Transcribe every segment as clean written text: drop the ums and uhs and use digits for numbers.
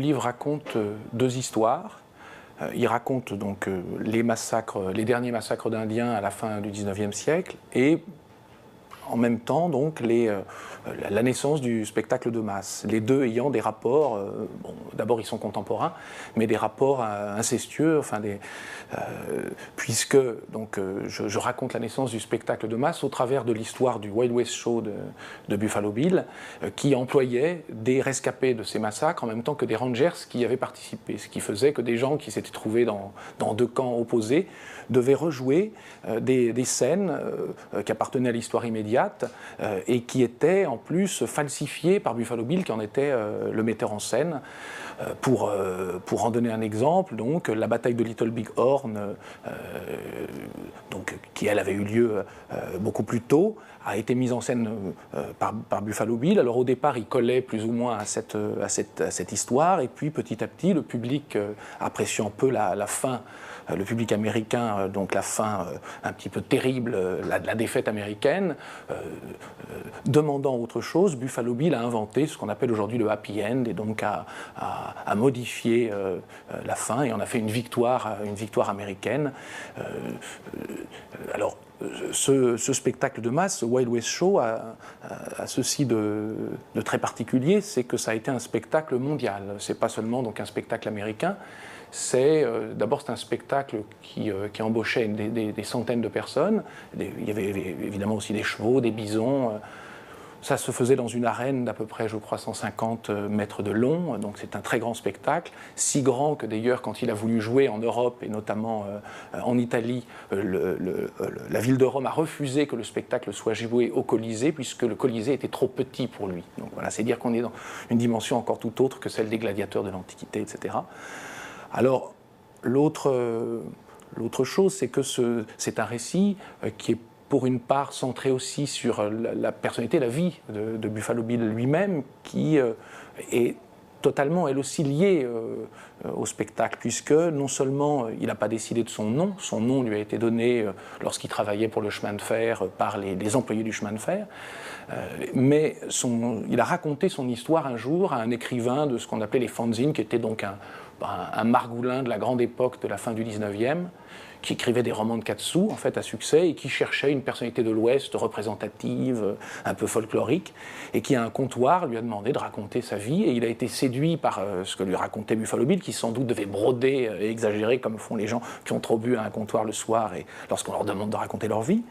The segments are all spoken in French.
livre raconte deux histoires. Il raconte donc les derniers massacres d'Indiens à la fin du XIXe siècle et en même temps donc la naissance du spectacle de masse, les deux ayant des rapports, bon, d'abord ils sont contemporains, mais des rapports incestueux, enfin puisque donc, je raconte la naissance du spectacle de masse au travers de l'histoire du Wild West Show de Buffalo Bill, qui employait des rescapés de ces massacres en même temps que des rangers qui y avaient participé, ce qui faisait que des gens qui s'étaient trouvés dans deux camps opposés devaient rejouer des scènes qui appartenaient à l'histoire immédiate et qui étaient en plus falsifiées par Buffalo Bill qui en était le metteur en scène. Pour en donner un exemple, donc, la bataille de Little Big Horn, donc, qui elle avait eu lieu beaucoup plus tôt, a été mise en scène par Buffalo Bill. Alors au départ, il collait plus ou moins à cette histoire, et puis petit à petit, le public appréciant peu la fin, le public américain, donc la fin un petit peu terrible, la défaite américaine, demandant autre chose, Buffalo Bill a inventé ce qu'on appelle aujourd'hui le happy end, et donc a modifié la fin, et on a fait une victoire américaine. Alors, ce spectacle de masse, ce Wild West Show, a ceci de très particulier, c'est que ça a été un spectacle mondial. C'est pas seulement donc un spectacle américain. D'abord, c'est un spectacle qui embauchait des centaines de personnes. Il y avait évidemment aussi des chevaux, des bisons. Ça se faisait dans une arène d'à peu près, je crois, 150 mètres de long. Donc c'est un très grand spectacle, si grand que d'ailleurs, quand il a voulu jouer en Europe et notamment en Italie, la ville de Rome a refusé que le spectacle soit joué au Colisée, puisque le Colisée était trop petit pour lui. Donc voilà, c'est dire qu'on est dans une dimension encore tout autre que celle des gladiateurs de l'Antiquité, etc. Alors, l'autre chose, c'est que c'est un récit qui est pour une part centré aussi sur la personnalité, la vie de Buffalo Bill lui-même, qui est totalement, elle aussi, liée au spectacle, puisque non seulement il n'a pas décidé de son nom lui a été donné lorsqu'il travaillait pour le chemin de fer par les employés du chemin de fer, mais il a raconté son histoire un jour à un écrivain de ce qu'on appelait les fanzines, qui était donc un margoulin de la grande époque de la fin du 19e, qui écrivait des romans de 4 sous, en fait, à succès, et qui cherchait une personnalité de l'Ouest représentative, un peu folklorique, et qui, à un comptoir, lui a demandé de raconter sa vie, et il a été séduit par ce que lui racontait Buffalo Bill, qui sans doute devait broder et exagérer, comme font les gens qui ont trop bu à un comptoir le soir, et lorsqu'on leur demande de raconter leur vie.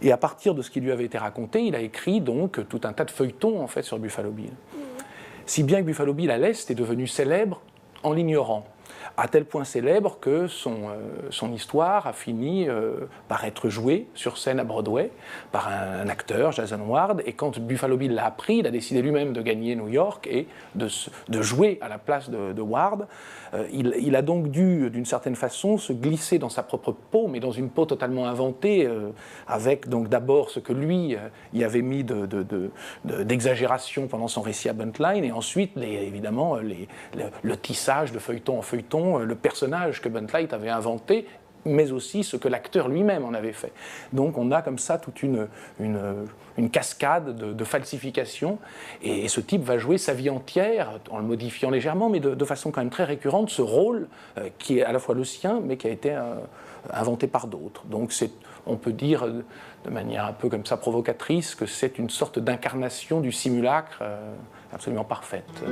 Et à partir de ce qui lui avait été raconté, il a écrit donc tout un tas de feuilletons, en fait, sur Buffalo Bill. Si bien que Buffalo Bill, à l'Est, est devenu célèbre en l'ignorant, à tel point célèbre que son histoire a fini par être jouée sur scène à Broadway par un acteur, Jason Ward, et quand Buffalo Bill l'a appris, il a décidé lui-même de gagner New York et de jouer à la place de Ward. Il a donc dû, d'une certaine façon, se glisser dans sa propre peau, mais dans une peau totalement inventée, avec donc d'abord ce que lui y avait mis d'exagération pendant son récit à Buntline, et ensuite, évidemment, le tissage de feuilleton en feuilleton, le personnage que Buntline avait inventé, mais aussi ce que l'acteur lui-même en avait fait. Donc on a comme ça toute une cascade de falsifications, et ce type va jouer sa vie entière, en le modifiant légèrement, mais de façon quand même très récurrente, ce rôle qui est à la fois le sien, mais qui a été inventé par d'autres. Donc on peut dire de manière un peu comme ça provocatrice que c'est une sorte d'incarnation du simulacre absolument parfaite.